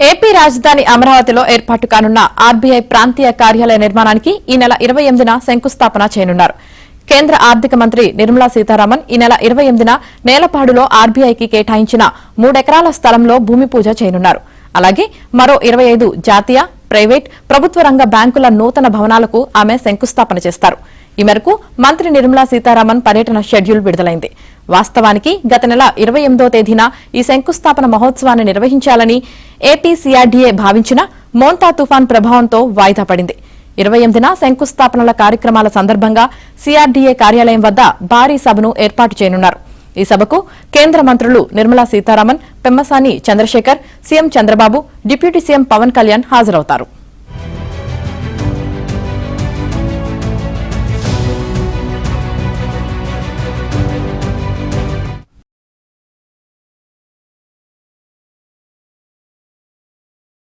AP రాజధాని అమరావతిలో ఏర్పాటు కానున్న ఆర్బీఐ ప్రాంతీయ కార్యాలయ నిర్మాణానికి ఈ నెల 28న శంకుస్థాపన చేయనున్నారు. కేంద్ర ఆర్థిక మంత్రి నిర్మలా సీతారామన్ ఈ నెల 28న నేలపాడులో ఆర్బీఐకి కేటాయించిన 3 ఎకరాల స్థలంలో భూమి పూజ చేయనున్నారు. అలాగే మరో 25 జాతీయ, ప్రైవేట్, ప్రభుత్వ రంగ బ్యాంకుల నూతన భవనాలకు ఆమె శంకుస్థాపన చేస్తారు. ఈ మేరకు మంత్రి నిర్మలా సీతారామన్ పర్యటన షెడ్యూల్ విడుదలైంది. వాస్తవానికి గత నెల 28వ తేదీన ఈ శంకుస్థాపన మహోత్సవాన్ని నిర్వహించాలని ఏపీ సీఆర్డీఏ భావించిన మోంతా తుఫాన్ ప్రభావంతో వాయిదా పడింది. 28న శంకుస్థాపనల కార్యక్రమాల సందర్భంగా సీఆర్డీఏ కార్యాలయం వద్ద భారీ సభను ఏర్పాటు చేయనున్నారు. ఈ సభకు కేంద్ర మంత్రులు Nirmala Sitharaman, Pemmasani Chandrasekhar, CM Chandrababu, deputy CM Pawan Kalyan హాజరవుతారు.